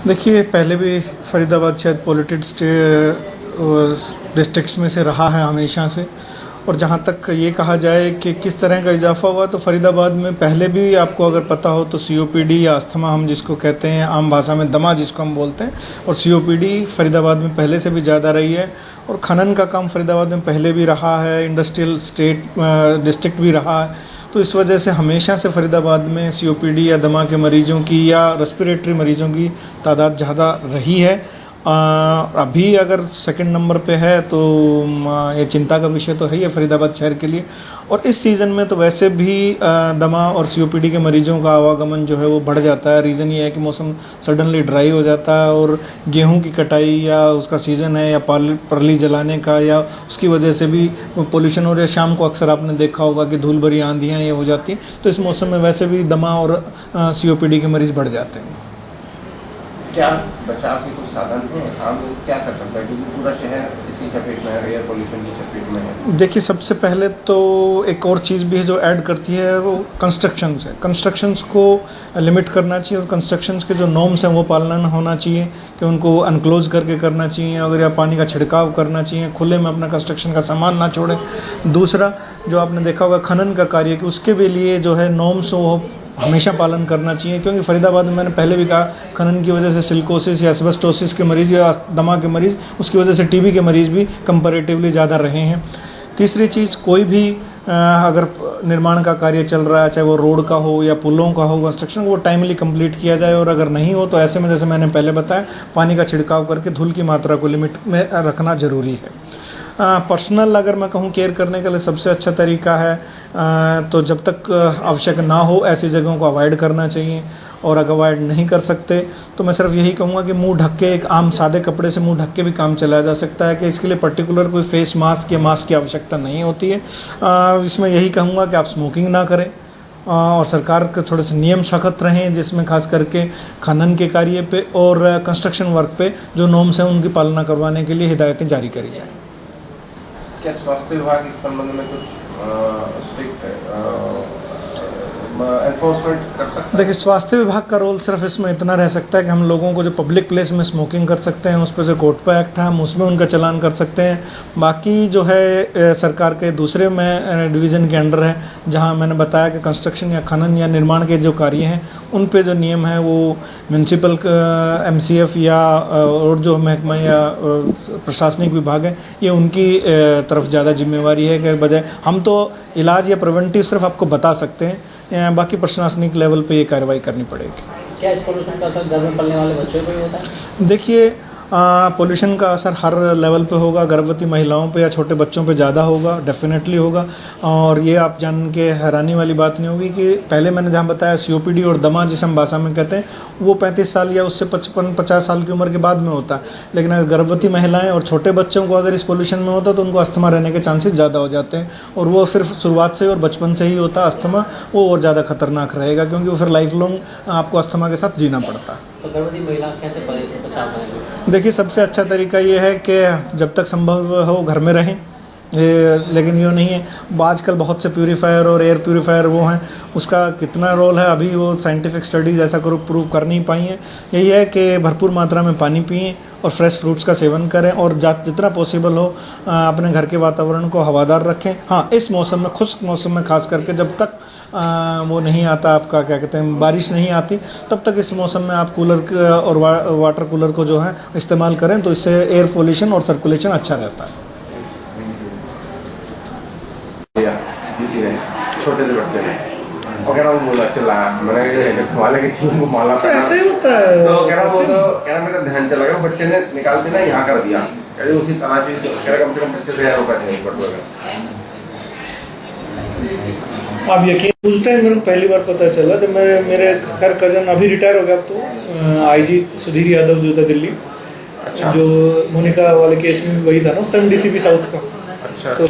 देखिए, पहले भी फरीदाबाद शायद पॉलिटेड डिस्ट्रिक्ट्स में से रहा है हमेशा से। और जहाँ तक ये कहा जाए कि किस तरह का इजाफा हुआ, तो फरीदाबाद में पहले भी आपको अगर पता हो तो सीओपीडी या अस्थमा हम जिसको कहते हैं, आम भाषा में दमा जिसको हम बोलते हैं, और सीओपीडी फरीदाबाद में पहले से भी ज़्यादा रही है। और खनन का काम फरीदाबाद में पहले भी रहा है, इंडस्ट्रियल डिस्ट्रिक्ट भी रहा है। तो इस वजह से हमेशा से फरीदाबाद में सीओपीडी या दमा के मरीज़ों की या रेस्पिरेटरी मरीज़ों की तादाद ज़्यादा रही है। अभी अगर सेकंड नंबर पे है तो ये चिंता का विषय तो है ही है फरीदाबाद शहर के लिए। और इस सीज़न में तो वैसे भी दमा और सीओपीडी के मरीज़ों का आवागमन जो है वो बढ़ जाता है। रीज़न ये है कि मौसम सडनली ड्राई हो जाता है और गेहूं की कटाई या उसका सीज़न है या परली जलाने का, या उसकी वजह से भी पोल्यूशन हो रहा है। शाम को अक्सर आपने देखा होगा कि धूल भरी आंधियाँ ये हो जाती हैं, तो इस मौसम में वैसे भी दमा और सीओपीडी के मरीज़ बढ़ जाते हैं। क्या बचाव के कुछ साधन हैं? आम लोग क्या कर सकता है, क्योंकि पूरा शहर इसकी चपेट में है, एयर पोल्यूशन की चपेट में है? देखिए, सबसे पहले तो एक और चीज़ भी है जो ऐड करती है, वो कंस्ट्रक्शंस है। कंस्ट्रक्शंस को लिमिट करना चाहिए और कंस्ट्रक्शंस के जो नॉर्म्स हैं वो पालन होना चाहिए कि उनको अनक्लोज करके करना चाहिए। अगर या पानी का छिड़काव करना चाहिए, खुले में अपना कंस्ट्रक्शन का सामान ना छोड़ें। दूसरा, जो आपने देखा होगा खनन का कार्य, कि उसके भी लिए जो है नॉर्म्स वो हमेशा पालन करना चाहिए। क्योंकि फरीदाबाद में मैंने पहले भी कहा, खनन की वजह से सिलिकोसिस या एस्बेस्टोसिस के मरीज़ या दमा के मरीज़, उसकी वजह से टीबी के मरीज़ भी कंपैरेटिवली ज़्यादा रहे हैं। तीसरी चीज़, कोई भी अगर निर्माण का कार्य चल रहा है, चाहे वो रोड का हो या पुलों का हो कंस्ट्रक्शन, वो टाइमली कंप्लीट किया जाए। और अगर नहीं हो तो ऐसे में, जैसे मैंने पहले बताया, पानी का छिड़काव करके धूल की मात्रा को लिमिट में रखना ज़रूरी है। पर्सनल अगर मैं कहूँ केयर करने के लिए सबसे अच्छा तरीका है तो जब तक आवश्यक ना हो ऐसी जगहों को अवॉइड करना चाहिए। और अगर अवॉइड नहीं कर सकते तो मैं सिर्फ यही कहूँगा कि मुंह ढक के, एक आम सादे कपड़े से मुंह ढक के भी काम चलाया जा सकता है, कि इसके लिए पर्टिकुलर कोई फेस मास्क या मास्क की आवश्यकता नहीं होती है। इसमें यही कहूँगा कि आप स्मोकिंग ना करें और सरकार के थोड़े से नियम सख्त रहें, जिसमें खास करके खनन के कार्य पे और कंस्ट्रक्शन वर्क पे जो नॉर्म्स हैं उनकी पालना करवाने के लिए हिदायतें जारी करी जाएँ। क्या स्वास्थ्य विभाग इस संबंध में कुछ स्ट्रिक्ट एनफोर्समेंट कर सकता है? देखिए, स्वास्थ्य विभाग का रोल सिर्फ इसमें इतना रह सकता है कि हम लोगों को जो पब्लिक प्लेस में स्मोकिंग कर सकते हैं, उस पर जो कोटपा एक्ट है हम उसमें उनका चालान कर सकते हैं। बाकी जो है सरकार के दूसरे में डिवीज़न के अंडर है, जहां मैंने बताया कि कंस्ट्रक्शन या खनन या निर्माण के जो कार्य हैं उन पे जो नियम है वो म्यूनसिपल MCF या और जो महकमा या प्रशासनिक विभाग है, ये उनकी तरफ ज़्यादा जिम्मेवारी है। कि बजाय हम तो इलाज या प्रिवेंटिव सिर्फ आपको बता सकते हैं, बाकी प्रशासनिक लेवल पे ये कार्रवाई करनी पड़ेगी। क्या इस पोल्यूशन का असर घर में पलने वाले बच्चों पर भी होता है? देखिए, पोल्यूशन का असर हर लेवल पे होगा। गर्भवती महिलाओं पे या छोटे बच्चों पे ज़्यादा होगा, डेफिनेटली होगा। और ये आप जान के हैरानी वाली बात नहीं होगी कि पहले मैंने जहाँ बताया सीओपीडी और दमा जिसे हम भाषा में कहते हैं, वो 35 साल या उससे 55-50 साल की उम्र के बाद में होता है। लेकिन अगर गर्भवती महिलाएं और छोटे बच्चों को अगर इस पोल्यूशन में होता है तो उनको अस्थमा रहने के चांसेस ज़्यादा हो जाते हैं। और वो सिर्फ शुरुआत से और बचपन से ही होता है अस्थमा, वो और ज़्यादा खतरनाक रहेगा, क्योंकि वो फिर लाइफ लॉन्ग आपको अस्थमा के साथ जीना पड़ता है। तो गर्भवती महिला कैसे बचाव करेंगे? देखिए, सबसे अच्छा तरीका ये है कि जब तक संभव हो घर में रहें। लेकिन यूँ नहीं है, आजकल बहुत से प्यूरीफायर और एयर प्यूरीफायर वो हैं, उसका कितना रोल है अभी वो साइंटिफिक स्टडीज़ ऐसा प्रूव कर नहीं पाई हैं। यही है कि भरपूर मात्रा में पानी पिएं और फ्रेश फ्रूट्स का सेवन करें और जितना पॉसिबल हो अपने घर के वातावरण को हवादार रखें। हाँ, इस मौसम में, खुश्क मौसम में खास करके, जब तक वो नहीं आता आपका क्या कहते हैं, बारिश नहीं आती, तब तक इस मौसम में आप कूलर और वाटर कूलर को जो है इस्तेमाल करें, तो इससे एयर पोल्यूशन और सर्कुलेशन अच्छा रहता है। किसी ने छोटे से बच्चे ने वगैरह वो बोला चला, मैंने वाले किसी को माला तो ऐसे ही होता है। तो कह रहा मेरा ध्यान चला गया, बच्चे ने निकाल के ना यहाँ कर दिया, कह रहे उसी तरह से कह रहा कम से कम 25,000 रुपये थे बटुए। आप यकीन, उस टाइम मेरे को पहली बार पता चला जब मेरे खैर कज़न अभी रिटायर हो गया, अब तो IG सुधीर यादव जो था दिल्ली, जो मोनिका वाले केस में वही था ना उस टाइम DCP साउथ का। अच्छा। तो